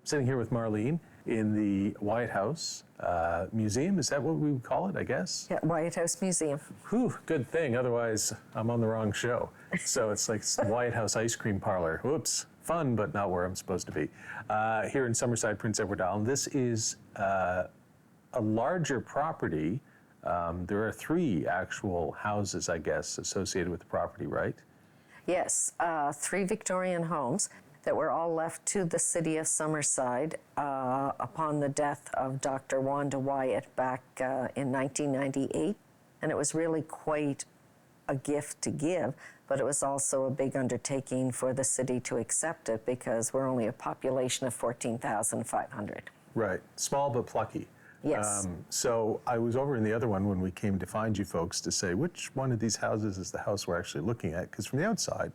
Sitting here with Marlene in the Wyatt House Museum. Is that what we would call it, I guess? Yeah, Wyatt House Museum. Whew, good thing. Otherwise, I'm on the wrong show. So it's like Wyatt House Ice Cream Parlor. Whoops. Fun, but not where I'm supposed to be. Here in Summerside, Prince Edward Island. This is a larger property. There are 3 actual houses, I guess, associated with the property, right? Yes, 3 Victorian homes that were all left to the city of Summerside upon the death of Dr. Wanda Wyatt back in 1998. And it was really quite a gift to give, but it was also a big undertaking for the city to accept it because we're only a population of 14,500. Right. Small but plucky. Yes. So I was over in the other one when we came to find you folks to say which one of these houses is the house we're actually looking at, because from the outside,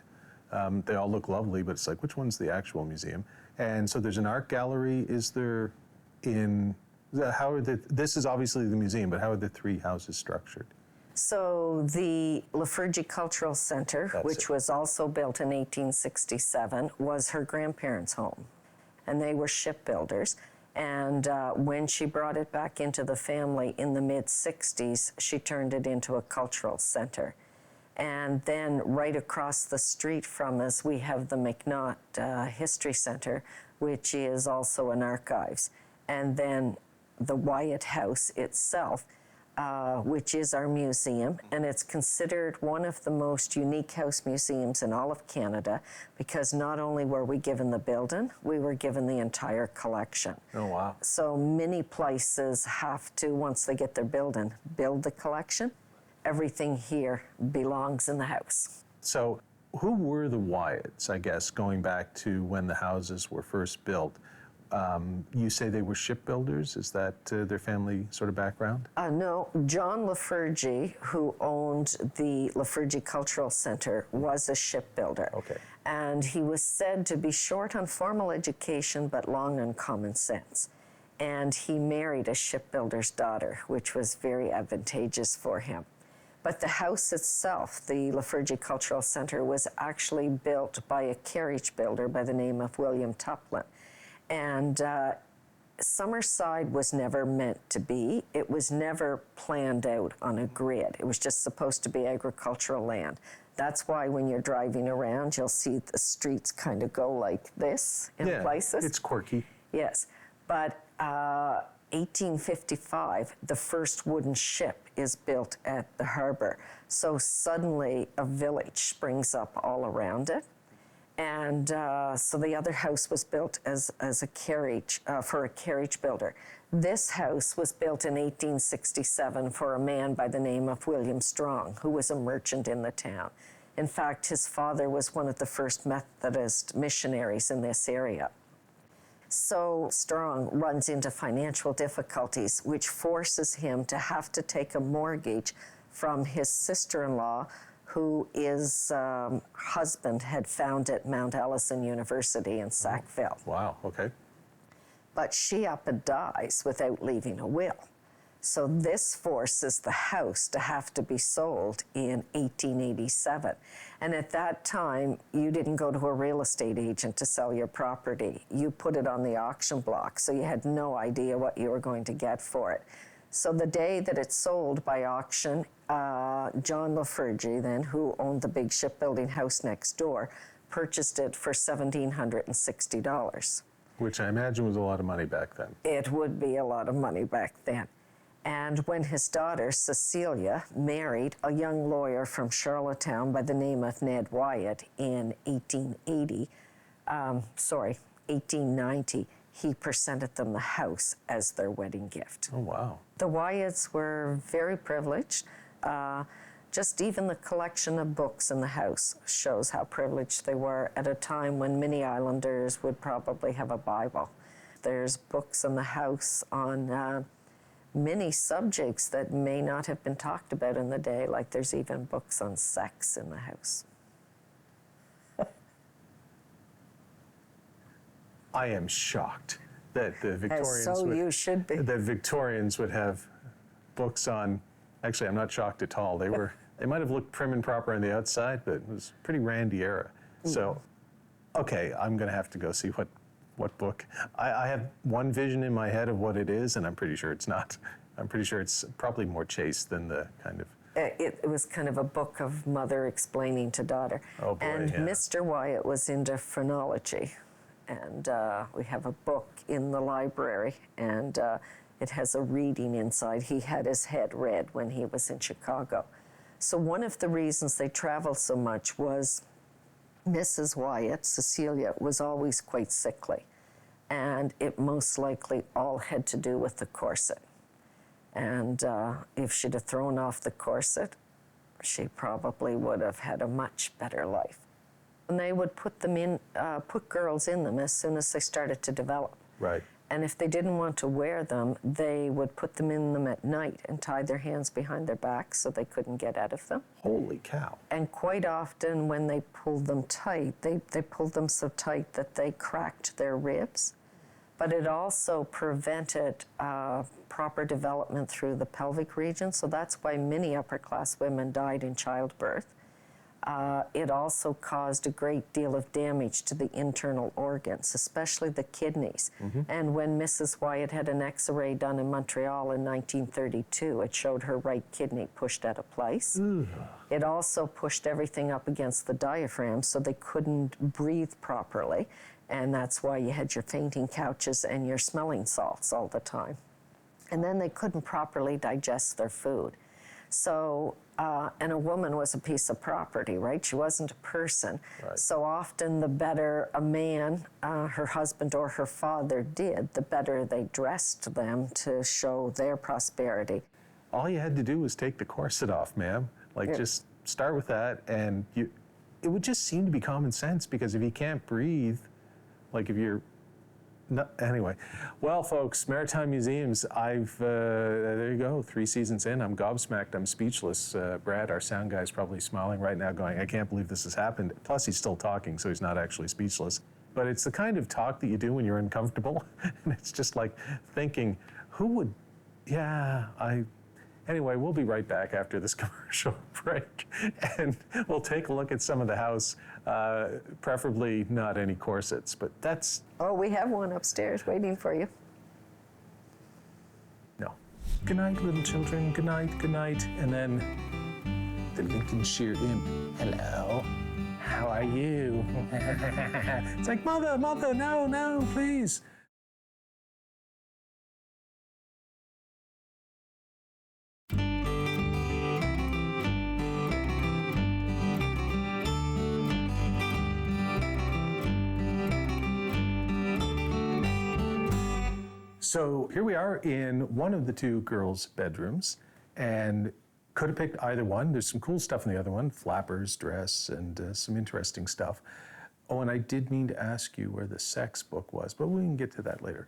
they all look lovely, but it's like, which one's the actual museum? And so there's an art gallery. Is there this is obviously the museum, but how are the 3 houses structured? So the Lafergie Cultural Center, which was also built in 1867, was her grandparents' home. And they were shipbuilders. And when she brought it back into the family in the mid-60s, she turned it into a cultural center. And then right across the street from us, we have the McNaught History Center, which is also an archives. And then the Wyatt House itself, which is our museum, and it's considered one of the most unique house museums in all of Canada because not only were we given the building, we were given the entire collection. Oh, wow. So many places have to, once they get their building, build the collection. Everything here belongs in the house. So who were the Wyatts, I guess, going back to when the houses were first built? You say they were shipbuilders. Is that their family sort of background? No. John Lafergie, who owned the Lafergie Cultural Center, was a shipbuilder. Okay. And he was said to be short on formal education, but long on common sense. And he married a shipbuilder's daughter, which was very advantageous for him. But the house itself, the Lafergie Cultural Center, was actually built by a carriage builder by the name of William Tuplin. And Summerside was never meant to be. It was never planned out on a grid. It was just supposed to be agricultural land. That's why when you're driving around, you'll see the streets kind of go like this in places. It's quirky. Yes. But 1855, the first wooden ship is built at the harbor. So suddenly a village springs up all around it. And so the other house was built as a carriage, for a carriage builder. This house was built in 1867 for a man by the name of William Strong, who was a merchant in the town. In fact, his father was one of the first Methodist missionaries in this area. So Strong runs into financial difficulties, which forces him to have to take a mortgage from his sister-in-law, who his husband had found at Mount Allison University in Sackville. Wow, okay. But she up and dies without leaving a will. So this forces the house to have to be sold in 1887. And at that time, you didn't go to a real estate agent to sell your property. You put it on the auction block, so you had no idea what you were going to get for it. So the day that it sold by auction, John Lafergie, then, who owned the big shipbuilding house next door, purchased it for $1,760. Which I imagine was a lot of money back then. It would be a lot of money back then. And when his daughter, Cecilia, married a young lawyer from Charlottetown by the name of Ned Wyatt in 1890, he presented them the house as their wedding gift. Oh, wow. The Wyatts were very privileged. Just even the collection of books in the house shows how privileged they were at a time when many islanders would probably have a Bible. There's books in the house on many subjects that may not have been talked about in the day, like there's even books on sex in the house. I am shocked that the Victorians you should be. That Victorians would have books on. Actually, I'm not shocked at all. They might have looked prim and proper on the outside, but it was pretty randy era. So, okay, I'm going to have to go see what What book? I have one vision in my head of what it is, and I'm pretty sure it's not. I'm pretty sure it's probably more chaste than the kind of... It was kind of a book of mother explaining to daughter. Oh, boy, and yeah. Mr. Wyatt was into phrenology. And we have a book in the library, and it has a reading inside. He had his head read when he was in Chicago. So one of the reasons they traveled so much was Mrs. Wyatt, Cecilia, was always quite sickly. And it most likely all had to do with the corset. And if she'd have thrown off the corset, she probably would have had a much better life. And they would put them in, put girls in them as soon as they started to develop. Right. And if they didn't want to wear them, they would put them in them at night and tie their hands behind their backs so they couldn't get out of them. Holy cow. And quite often when they pulled them tight, they pulled them so tight that they cracked their ribs. But it also prevented proper development through the pelvic region, so that's why many upper-class women died in childbirth. It also caused a great deal of damage to the internal organs, especially the kidneys. Mm-hmm. And when Mrs. Wyatt had an X-ray done in Montreal in 1932, it showed her right kidney pushed out of place. Ooh. It also pushed everything up against the diaphragm, so they couldn't breathe properly. And that's why you had your fainting couches and your smelling salts all the time. And then they couldn't properly digest their food. So, and a woman was a piece of property, right? She wasn't a person. Right. So often the better a man, her husband or her father did, the better they dressed them to show their prosperity. All you had to do was take the corset off, ma'am. Like, yeah. Just start with that, and it would just seem to be common sense, because if you can't breathe, like if you're, no, anyway. Well, folks, Maritime Museums, there you go, 3 seasons in, I'm gobsmacked, I'm speechless. Brad, our sound guy, is probably smiling right now going, I can't believe this has happened. Plus, he's still talking, so he's not actually speechless. But it's the kind of talk that you do when you're uncomfortable. And it's just like thinking, who would, Anyway, we'll be right back after this commercial break, and we'll take a look at some of the house, preferably not any corsets, but that's... Oh, we have one upstairs waiting for you. No. Good night, little children. Good night, and then the Lincolnshire Inn. Hello. How are you? It's like, mother, no, please. So here we are in one of the 2 girls' bedrooms, and could have picked either one. There's some cool stuff in the other one, flappers, dress, and some interesting stuff. Oh, and I did mean to ask you where the sex book was, but we can get to that later.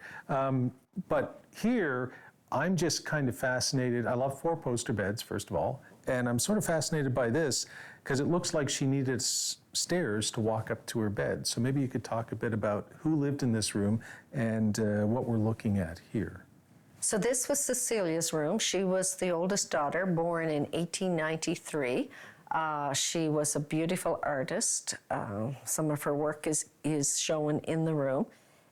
But here, I'm just kind of fascinated. I love 4-poster beds, first of all, and I'm sort of fascinated by this because it looks like she needed stairs to walk up to her bed. So maybe you could talk a bit about who lived in this room and what we're looking at here. So this was Cecilia's room. She was the oldest daughter, born in 1893. She was a beautiful artist. Some of her work is shown in the room.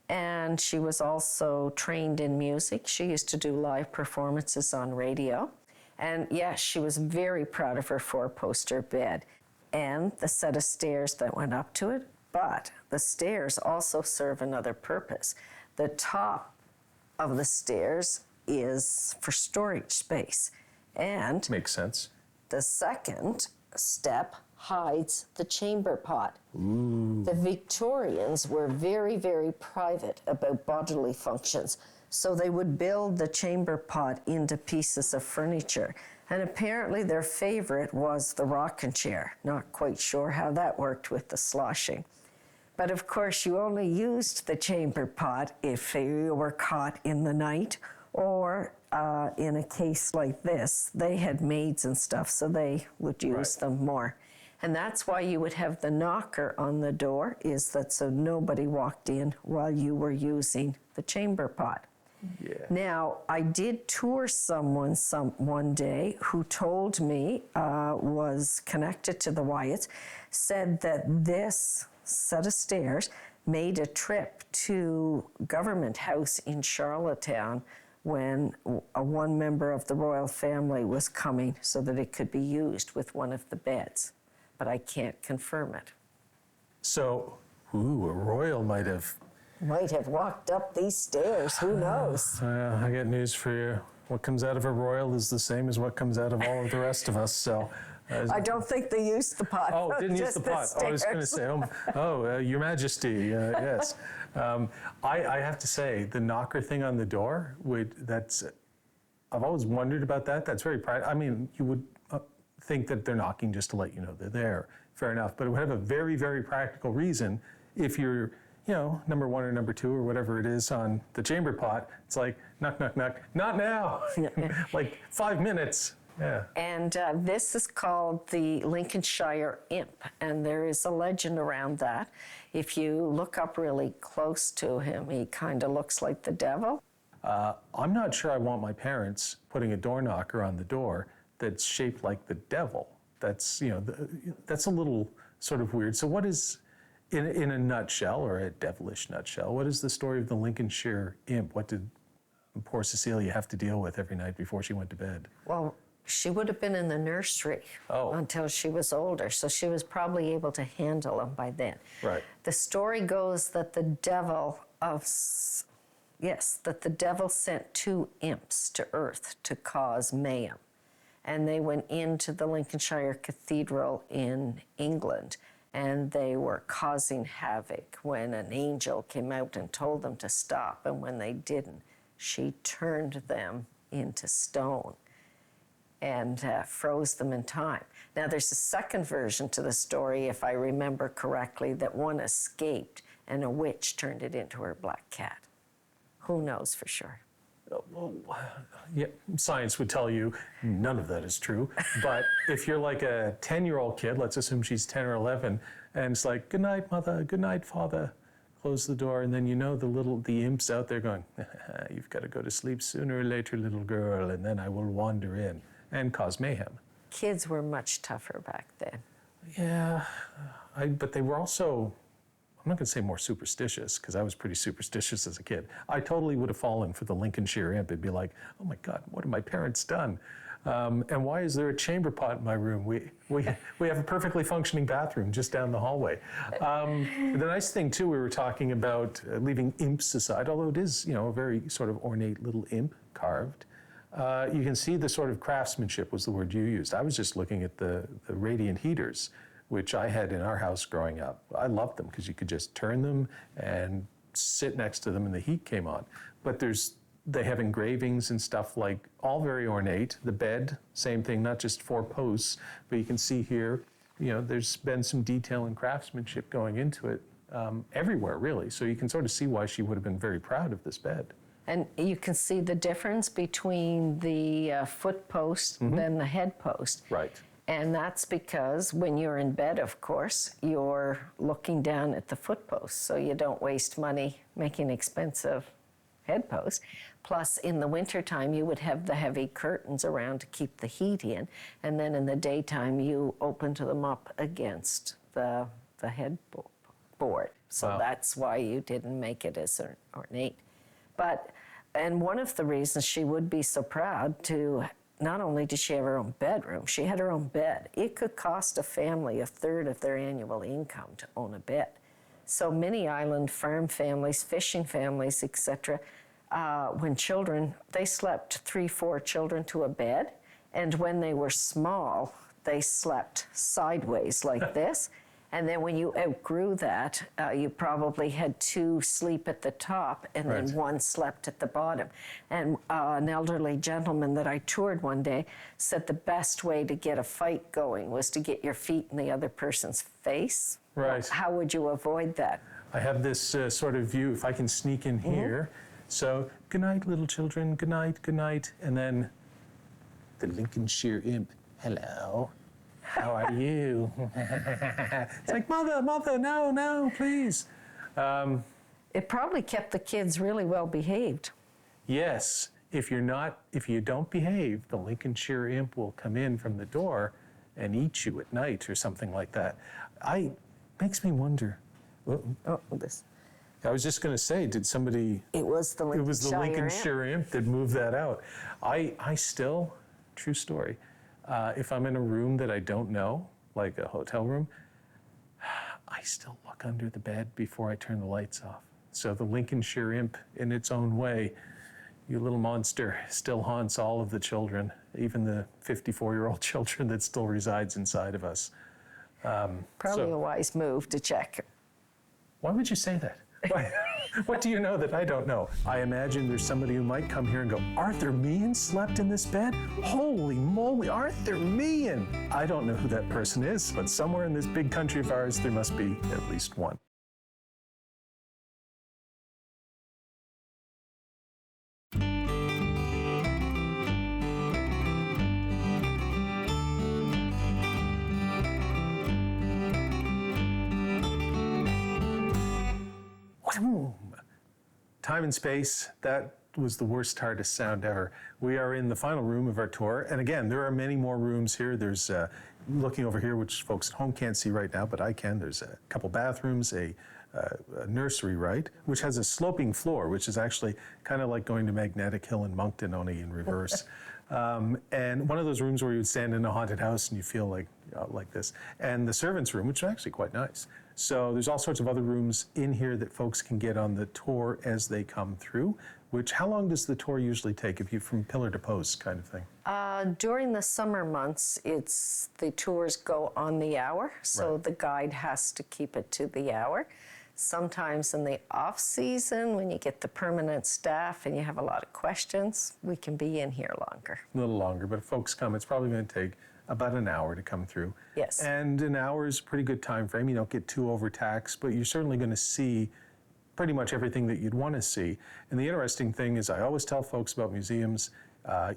And she was also trained in music. She used to do live performances on radio. And yes, she was very proud of her 4-poster bed and the set of stairs that went up to it. But the stairs also serve another purpose. The top of the stairs is for storage space. And makes sense. The second step hides the chamber pot. Ooh. The Victorians were very, very private about bodily functions, so they would build the chamber pot into pieces of furniture. And apparently their favorite was the rocking chair. Not quite sure how that worked with the sloshing. But of course, you only used the chamber pot if you were caught in the night, or in a case like this, they had maids and stuff, so they would use them more. And that's why you would have the knocker on the door, is that so nobody walked in while you were using the chamber pot. Yeah. Now, I did tour someone one day who told me, was connected to the Wyatts, said that this set of stairs made a trip to Government House in Charlottetown when one member of the royal family was coming so that it could be used with one of the beds. But I can't confirm it. So, a royal might have. Might have walked up these stairs, who knows? I got news for you. What comes out of a royal is the same as what comes out of all of the rest of us, so. I don't think they used the pot. Oh, didn't use just the pot. I was going to say, Your Majesty, yes. I have to say, the knocker thing on the door, I've always wondered about that. That's very practical. I mean, you would think that they're knocking just to let you know they're there. Fair enough. But it would have a very, very practical reason if you're, number one or number two or whatever it is on the chamber pot. It's like, knock, knock, knock. Not now. Like 5 minutes. Yeah. And this is called the Lincolnshire Imp, and there is a legend around that. If you look up really close to him, he kind of looks like the devil. I'm not sure I want my parents putting a door knocker on the door that's shaped like the devil. That's, that's a little sort of weird. So what is, in a nutshell, or a devilish nutshell, what is the story of the Lincolnshire Imp? What did poor Cecilia have to deal with every night before she went to bed? Well, she would have been in the nursery until she was older, so she was probably able to handle him by then. Right. The story goes that the devil sent 2 imps to Earth to cause mayhem. And they went into the Lincolnshire Cathedral in England, and they were causing havoc when an angel came out and told them to stop. And when they didn't, she turned them into stone and froze them in time. Now, there's a second version to the story, if I remember correctly, that one escaped and a witch turned it into her black cat. Who knows for sure? Yeah, science would tell you none of that is true. But if you're like a 10-year-old kid, let's assume she's 10 or 11, and it's like, good night, mother, good night, father, close the door, and then the imps out there going, you've got to go to sleep sooner or later, little girl, and then I will wander in and cause mayhem. Kids were much tougher back then. Yeah, but they were also, I'm not going to say more superstitious, because I was pretty superstitious as a kid. I totally would have fallen for the Lincolnshire Imp. It'd be like, oh my God, what have my parents done? And why is there a chamber pot in my room? We have a perfectly functioning bathroom just down the hallway. The nice thing too, we were talking about leaving imps aside, although it is, a very sort of ornate little imp carved. You can see the sort of craftsmanship was the word you used. I was just looking at the radiant heaters, which I had in our house growing up. I loved them because you could just turn them and sit next to them and the heat came on. But they have engravings and stuff like all very ornate. The bed, same thing, not just 4 posts, but you can see here, there's been some detail and craftsmanship going into it everywhere, really. So you can sort of see why she would have been very proud of this bed. And you can see the difference between the foot post and the head post. Right. And that's because when you're in bed, of course, you're looking down at the foot post, so you don't waste money making expensive head posts. Plus, in the wintertime, you would have the heavy curtains around to keep the heat in, and then in the daytime, you opened them up against the headboard. So that's why you didn't make it as ornate. And one of the reasons she would be so proud to, not only did she have her own bedroom, she had her own bed. It could cost a family a third of their annual income to own a bed. So many island farm families, fishing families, etc., when children, they slept 3-4 children to a bed, and when they were small, they slept sideways like this. And then when you outgrew that, you probably had 2 sleep at the top, and then 1 slept at the bottom. And an elderly gentleman that I toured one day said the best way to get a fight going was to get your feet in the other person's face. Right. How would you avoid that? I have this sort of view, if I can sneak in here. So, good night, little children, good night, good night. And then the Lincolnshire Imp, hello. How are you? It's like, mother, no, please. It probably kept the kids really well behaved. Yes, if you don't behave, the Lincolnshire Imp will come in from the door and eat you at night or something like that. Makes me wonder. I was just going to say, did somebody... It was the It was the Lincolnshire Lincolnshire imp that moved that out. I still, true story, if I'm in a room that I don't know, like a hotel room, I still look under the bed before I turn the lights off. So the Lincolnshire imp, in its own way, you little monster, still haunts all of the children, even the 54-year-old children that still resides inside of us. Probably a wise move to check. Why would you say that? Why? What do you know that I don't know? I imagine there's somebody who might come here and go, Arthur Meehan slept in this bed? Holy moly, Arthur Meehan! I don't know who that person is, but somewhere in this big country of ours, there must be at least one. Time and space, that was the worst, hardest sound ever. We are in the final room of our tour, and again, there are many more rooms here. There's, looking over here, which folks at home can't see right now, but I can. There's a couple bathrooms, a nursery, right, which has a sloping floor, which is actually kind of like going to Magnetic Hill in Moncton, only in reverse. And one of those rooms where you would stand in a haunted house and you feel like this. And the servants' room, which is actually quite nice. So there's all sorts of other rooms in here that folks can get on the tour as they come through, which, how long does the tour usually take, if you from pillar to post kind of thing? During the summer months, the tours go on the hour, so Right. the guide has to keep it to the hour. Sometimes in the off season, when you get the permanent staff and you have a lot of questions, we can be in here longer. A little longer, but if folks come, it's probably going to take about an hour to come through. Yes. And an hour is a pretty good time frame. You don't get too overtaxed, but you're certainly going to see pretty much everything that you'd want to see. And the interesting thing is, I always tell folks about museums,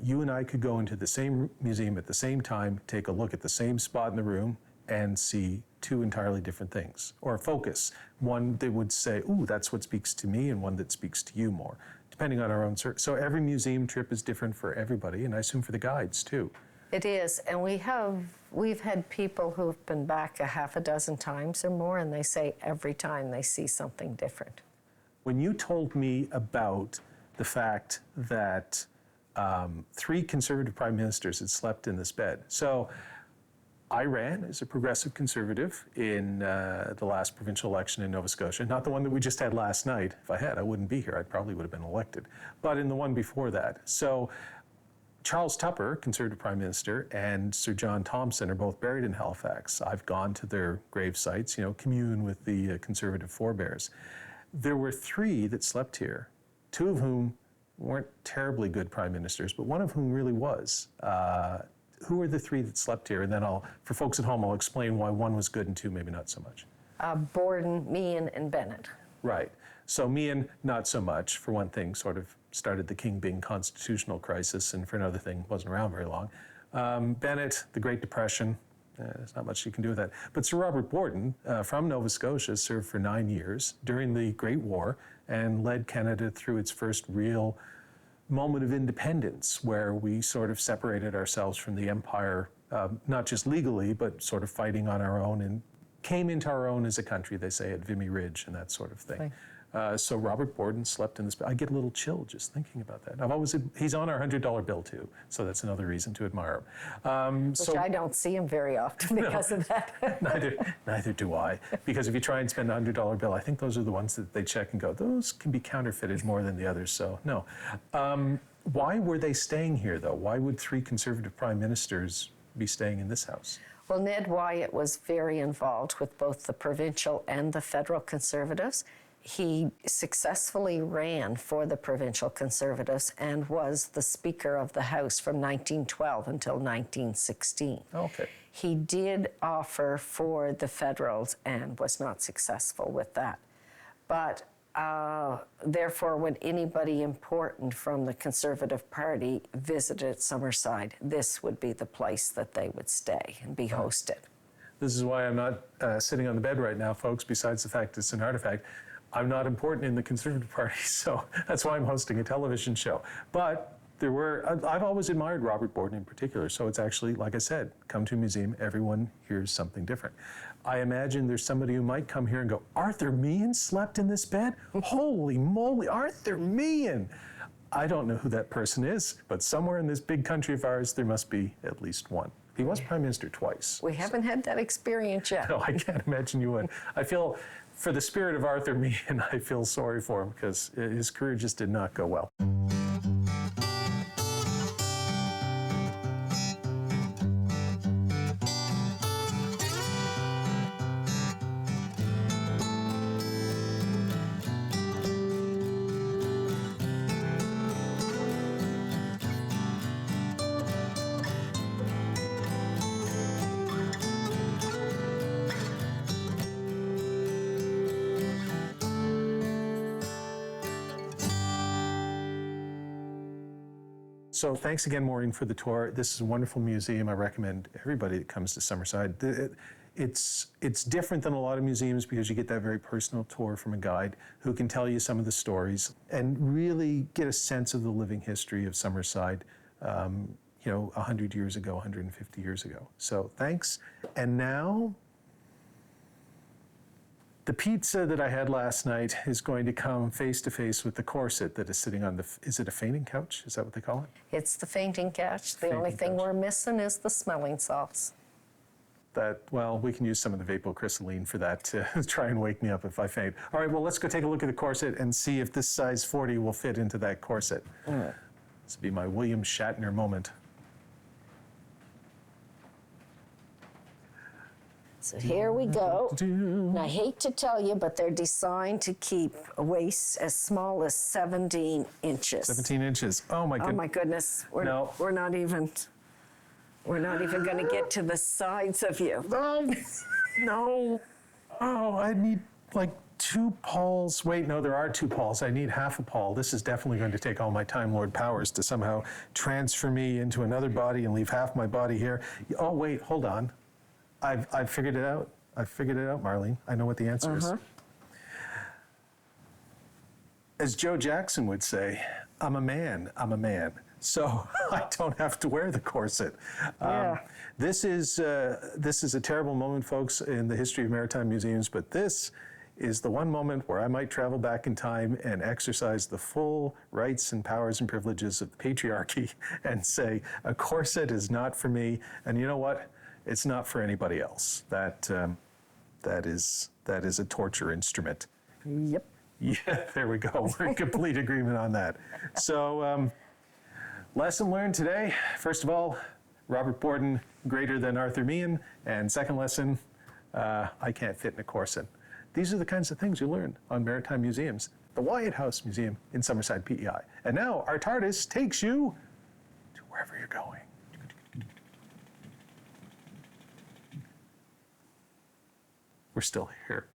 you and I could go into the same museum at the same time, take a look at the same spot in the room, and see two entirely different things, or focus. One that would say, ooh, that's what speaks to me, and one that speaks to you more, depending on our own. So every museum trip is different for everybody, and I assume for the guides too. It is, and we've had people who've been back a half a dozen times or more, and they say every time they see something different. When you told me about the fact that 3 conservative prime ministers had slept in this bed, so I ran as a progressive conservative in the last provincial election in Nova Scotia, not the one that we just had last night. If I had, I wouldn't be here. I probably would have been elected, but in the one before that. So Charles Tupper, Conservative Prime Minister, and Sir John Thompson are both buried in Halifax. I've gone to their grave sites, commune with the Conservative forebears. There were 3 that slept here, 2 of whom weren't terribly good prime ministers, but one of whom really was. Who are the 3 that slept here? And then for folks at home, I'll explain why one was good and 2 maybe not so much. Borden, Meehan, and Bennett. Right. So Meehan, not so much. For one thing, sort of started the King Byng constitutional crisis, and for another thing, wasn't around very long. Bennett, the Great Depression, there's not much you can do with that. But Sir Robert Borden, from Nova Scotia, served for 9 years during the Great War and led Canada through its first real moment of independence, where we sort of separated ourselves from the empire, not just legally, but sort of fighting on our own, and came into our own as a country, they say, at Vimy Ridge and that sort of thing. So Robert Borden slept in this. I get a little chill just thinking about that. He's on our $100 bill too, so that's another reason to admire him. Which I don't see him very often because of that. Neither do I. Because if you try and spend a $100 bill, I think those are the ones that they check and go, those can be counterfeited more than the others. So no. Why were they staying here though? Why would 3 conservative prime ministers be staying in this house? Well, Ned Wyatt was very involved with both the provincial and the federal Conservatives. He successfully ran for the provincial Conservatives and was the Speaker of the House from 1912 until 1916. Okay. He did offer for the Federals and was not successful with that. But therefore, when anybody important from the Conservative Party visited Summerside, this would be the place that they would stay and be hosted. This is why I'm not sitting on the bed right now, folks, besides the fact it's an artifact. I'm not important in the Conservative Party, so that's why I'm hosting a television show. But I've always admired Robert Borden in particular, so it's actually, like I said, come to a museum, everyone hears something different. I imagine there's somebody who might come here and go, Arthur Meehan slept in this bed? Holy moly, Arthur Meehan! I don't know who that person is, but somewhere in this big country of ours, there must be at least one. He was Prime Minister twice. We haven't had that experience yet. No, I can't imagine you would. I feel, for the spirit of Arthur Meehan, I feel sorry for him because his career just did not go well. So thanks again, Maureen, for the tour. This is a wonderful museum. I recommend everybody that comes to Summerside. It's different than a lot of museums because you get that very personal tour from a guide who can tell you some of the stories and really get a sense of the living history of Summerside, 100 years ago, 150 years ago. So thanks. And now, the pizza that I had last night is going to come face to face with the corset that is sitting on is it a fainting couch? Is that what they call it? It's the fainting couch. The only thing we're missing is the smelling salts. Well, we can use some of the vapocrystalline for that to try and wake me up if I faint. All right, well, let's go take a look at the corset and see if this size 40 will fit into that corset. This will be my William Shatner moment. So here we go. And I hate to tell you, but they're designed to keep a waist as small as 17 inches. 17 inches. Oh my goodness. Oh my goodness. We're not even going to get to the sides of you. No. Oh, I need like 2 Pauls. Wait, no, there are 2 Pauls. I need half a Paul. This is definitely going to take all my Time Lord powers to somehow transfer me into another body and leave half my body here. Oh, wait, hold on. I've figured it out. I've figured it out, Marlene. I know what the answer is. As Joe Jackson would say, I'm a man. So I don't have to wear the corset. This is a terrible moment, folks, in the history of maritime museums, but this is the one moment where I might travel back in time and exercise the full rights and powers and privileges of the patriarchy and say, a corset is not for me. And you know what? It's not for anybody else. That is a torture instrument. Yep. Yeah, there we go. We're in complete agreement on that. So, lesson learned today. First of all, Robert Borden greater than Arthur Meehan. And second lesson, I can't fit in a corset. These are the kinds of things you learn on Maritime Museums. The Wyatt House Museum in Summerside, PEI. And now our TARDIS takes you to wherever you're going. We're still here.